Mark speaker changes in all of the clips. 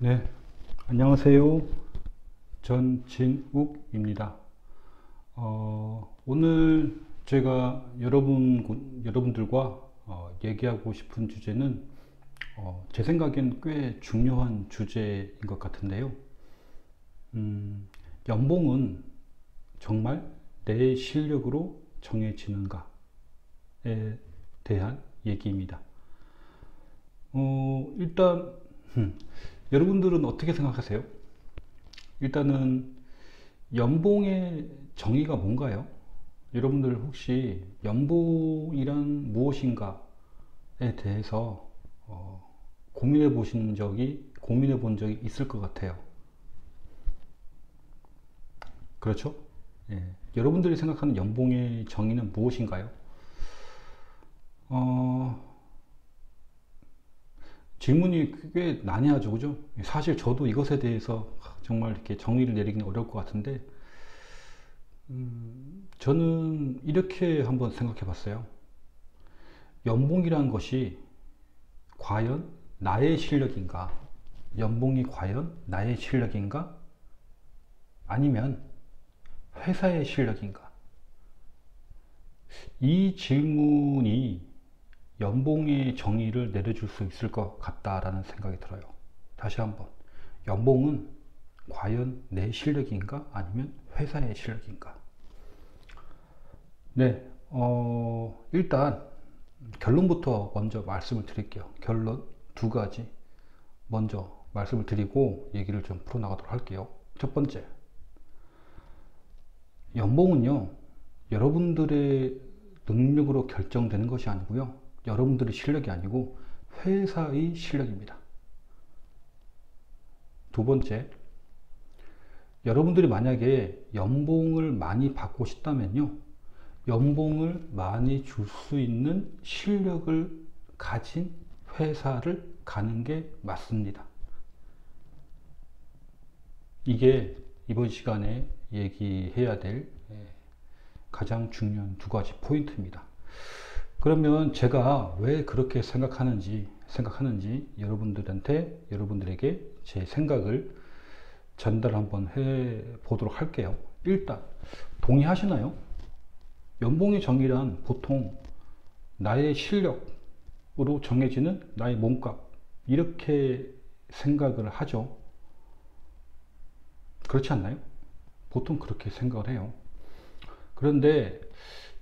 Speaker 1: 네, 안녕하세요. 전진욱입니다. 오늘 제가 여러분들과 얘기하고 싶은 주제는 제 생각엔 꽤 중요한 주제인 것 같은데요. 연봉은 정말 내 실력으로 정해지는가에 대한 얘기입니다. 일단 여러분들은 어떻게 생각하세요? 일단은 연봉의 정의가 뭔가요? 여러분들 혹시 연봉이란 무엇인가에 대해서 고민해 본 적이 있을 것 같아요. 그렇죠? 예. 여러분들이 생각하는 연봉의 정의는 무엇인가요? 어, 질문이 꽤 난해하죠, 그죠? 사실 저도 이것에 대해서 정말 이렇게 정의를 내리기는 어려울 것 같은데, 저는 이렇게 한번 생각해 봤어요. 연봉이란 것이 과연 나의 실력인가? 연봉이 과연 나의 실력인가? 아니면 회사의 실력인가? 이 질문이 연봉의 정의를 내려줄 수 있을 것 같다라는 생각이 들어요. 다시 한번. 연봉은 과연 내 실력인가? 아니면 회사의 실력인가? 네, 일단 결론부터 먼저 말씀을 드릴게요. 결론 두 가지 먼저 말씀을 드리고 얘기를 좀 풀어나가도록 할게요. 첫 번째, 연봉은요, 여러분들의 능력으로 결정되는 것이 아니고요. 여러분들의 실력이 아니고 회사의 실력입니다. 두 번째, 여러분들이 만약에 연봉을 많이 받고 싶다면요. 연봉을 많이 줄 수 있는 실력을 가진 회사를 가는 게 맞습니다. 이게 이번 시간에 얘기해야 될 가장 중요한 두 가지 포인트입니다. 그러면 제가 왜 그렇게 생각하는지 여러분들에게 제 생각을 전달 한번 해 보도록 할게요. 일단 동의하시나요? 연봉의 정의란 보통 나의 실력으로 정해지는 나의 몸값, 이렇게 생각을 하죠. 그렇지 않나요? 보통 그렇게 생각을 해요. 그런데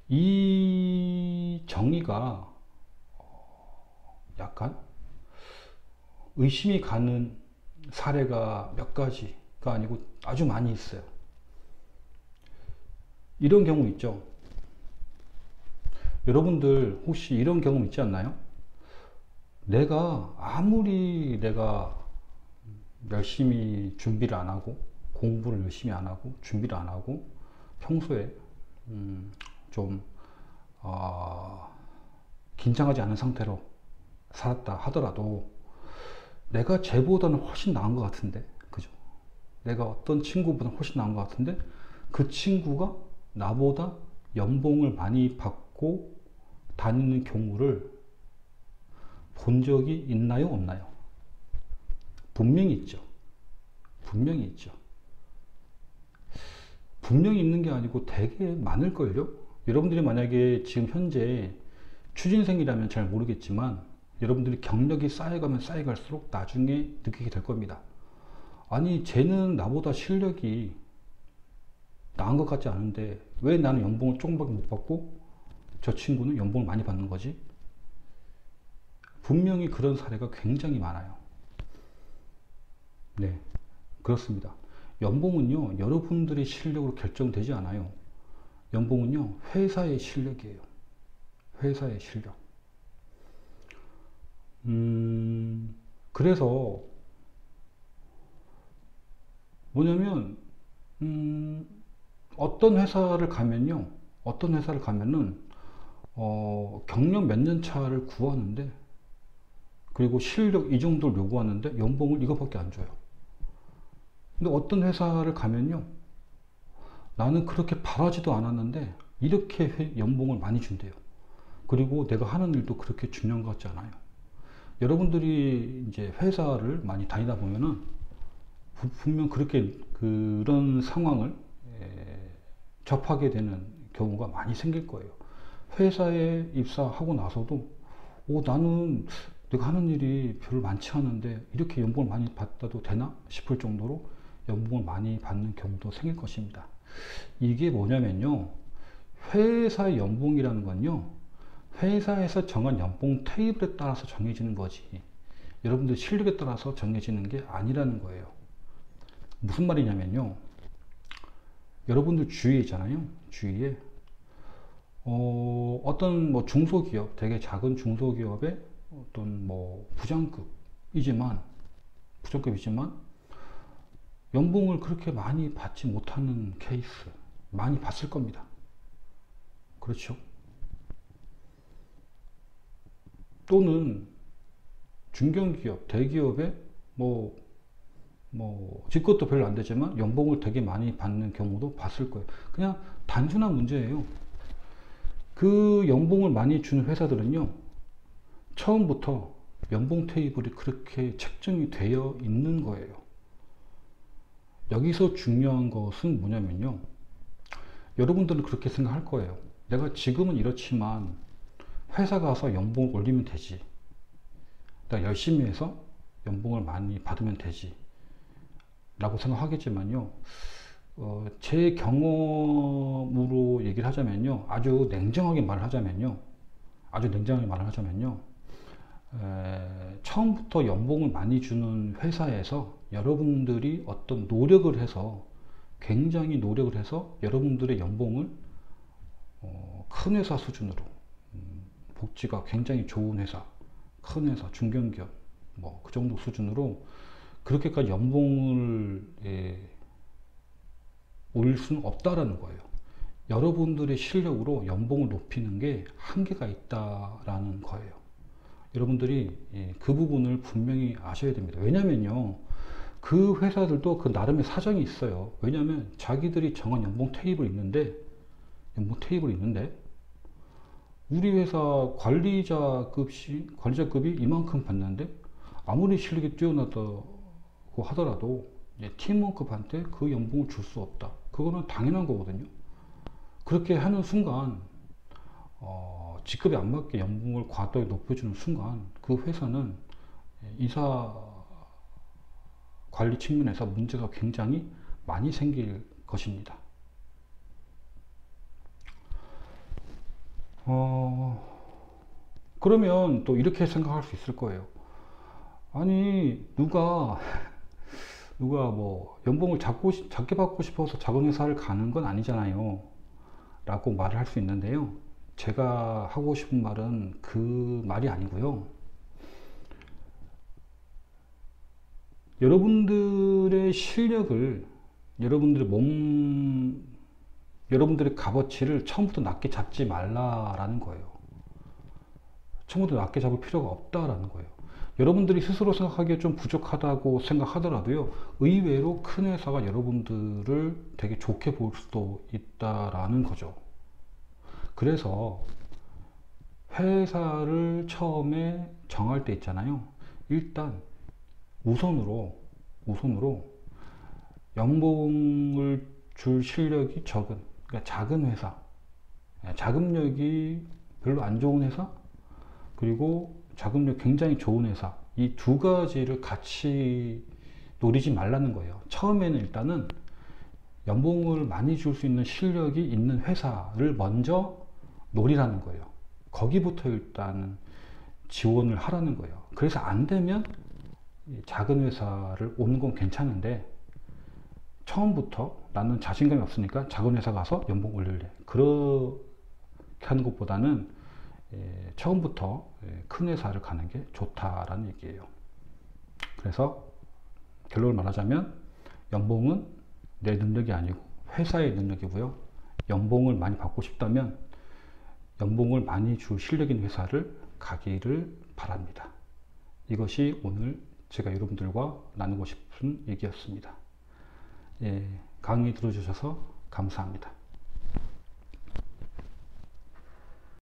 Speaker 1: 이 정의가 약간 의심이 가는 사례가 몇 가지가 아니고 아주 많이 있어요. 이런 경우 있죠. 여러분들 혹시 이런 경험 있지 않나요? 내가 열심히 준비를 안 하고, 공부를 열심히 안 하고, 준비를 안 하고, 평소에 좀 긴장하지 않은 상태로 살았다 하더라도 내가 쟤보다는 훨씬 나은 것 같은데, 그죠? 내가 어떤 친구보다 훨씬 나은 것 같은데 그 친구가 나보다 연봉을 많이 받고 다니는 경우를 본 적이 있나요, 없나요? 분명히 있죠. 분명히 있죠. 분명히 있는 게 아니고 되게 많을걸요? 여러분들이 만약에 지금 현재 취준생이라면 잘 모르겠지만 여러분들이 경력이 쌓여가면 쌓여갈수록 나중에 느끼게 될 겁니다. 아니, 쟤는 나보다 실력이 나은 것 같지 않은데 왜 나는 연봉을 조금밖에 못 받고 저 친구는 연봉을 많이 받는 거지? 분명히 그런 사례가 굉장히 많아요. 네, 그렇습니다. 연봉은요, 여러분들의 실력으로 결정되지 않아요. 연봉은요, 회사의 실력이에요. 회사의 실력. 그래서 뭐냐면, 어떤 회사를 가면요, 어떤 회사를 가면은, 경력 몇 년 차를 구하는데, 그리고 실력 이 정도를 요구하는데, 연봉을 이것밖에 안 줘요. 근데 어떤 회사를 가면요, 나는 그렇게 바라지도 않았는데 이렇게 연봉을 많이 준대요. 그리고 내가 하는 일도 그렇게 중요한 것 같지 않아요. 여러분들이 이제 회사를 많이 다니다 보면은 분명 그런 상황을 접하게 되는 경우가 많이 생길 거예요. 회사에 입사하고 나서도 나는 내가 하는 일이 별로 많지 않은데 이렇게 연봉을 많이 받아도 되나 싶을 정도로 연봉을 많이 받는 경우도 생길 것입니다. 이게 뭐냐면요, 회사의 연봉이라는 건요, 회사에서 정한 연봉 테이블에 따라서 정해지는 거지, 여러분들 실력에 따라서 정해지는 게 아니라는 거예요. 무슨 말이냐면요, 여러분들 주위에 있잖아요. 주위에 어떤 뭐 중소기업, 되게 작은 중소기업의 어떤 뭐 부장급이지만 연봉을 그렇게 많이 받지 못하는 케이스 많이 봤을 겁니다. 그렇죠? 또는 중견기업, 대기업에 집 것도 별로 안 되지만 연봉을 되게 많이 받는 경우도 봤을 거예요. 그냥 단순한 문제예요. 그 연봉을 많이 주는 회사들은요, 처음부터 연봉 테이블이 그렇게 책정이 되어 있는 거예요. 여기서 중요한 것은 뭐냐면요, 여러분들은 그렇게 생각할 거예요. 내가 지금은 이렇지만 회사 가서 연봉을 올리면 되지, 내가 열심히 해서 연봉을 많이 받으면 되지 라고 생각하겠지만요, 제 경험으로 얘기를 하자면요, 아주 냉정하게 말을 하자면요, 처음부터 연봉을 많이 주는 회사에서 여러분들이 어떤 노력을 해서, 굉장히 노력을 해서 여러분들의 연봉을 큰 회사 수준으로, 복지가 굉장히 좋은 회사, 큰 회사, 중견기업 그 정도 수준으로 그렇게까지 연봉을 올릴 수는 없다라는 거예요. 여러분들의 실력으로 연봉을 높이는 게 한계가 있다라는 거예요. 여러분들이 그 부분을 분명히 아셔야 됩니다. 왜냐면요, 그 회사들도 그 나름의 사정이 있어요. 왜냐면 자기들이 정한 연봉 테이블이 있는데 우리 회사 관리자급이 이만큼 받는데 아무리 실력이 뛰어나다고 하더라도 팀원급한테 그 연봉을 줄 수 없다. 그거는 당연한 거거든요. 그렇게 하는 순간 직급에 안 맞게 연봉을 과도하게 높여주는 순간 그 회사는 인사 관리 측면에서 문제가 굉장히 많이 생길 것입니다. 그러면 또 이렇게 생각할 수 있을 거예요. 아니, 누가 연봉을 작게 받고 싶어서 작은 회사를 가는 건 아니잖아요 라고 말을 할 수 있는데요, 제가 하고 싶은 말은 그 말이 아니고요, 여러분들의 실력을, 여러분들의 값어치를 처음부터 낮게 잡지 말라라는 거예요. 처음부터 낮게 잡을 필요가 없다라는 거예요. 여러분들이 스스로 생각하기에 좀 부족하다고 생각하더라도요, 의외로 큰 회사가 여러분들을 되게 좋게 볼 수도 있다라는 거죠. 그래서 회사를 처음에 정할 때 있잖아요, 일단 우선으로 연봉을 줄 실력이 적은, 그러니까 작은 회사, 자금력이 별로 안 좋은 회사, 그리고 자금력 굉장히 좋은 회사, 이 두 가지를 같이 노리지 말라는 거예요. 처음에는 일단은 연봉을 많이 줄 수 있는 실력이 있는 회사를 먼저 노리라는 거예요. 거기부터 일단 지원을 하라는 거예요. 그래서 안 되면 작은 회사를 오는 건 괜찮은데, 처음부터 나는 자신감이 없으니까 작은 회사 가서 연봉 올릴래, 그렇게 하는 것보다는 처음부터 큰 회사를 가는 게 좋다라는 얘기예요. 그래서 결론을 말하자면 연봉은 내 능력이 아니고 회사의 능력이고요, 연봉을 많이 받고 싶다면 연봉을 많이 줄 실력 있는 회사를 가기를 바랍니다. 이것이 오늘 제가 여러분들과 나누고 싶은 얘기였습니다. 강의 들어주셔서 감사합니다.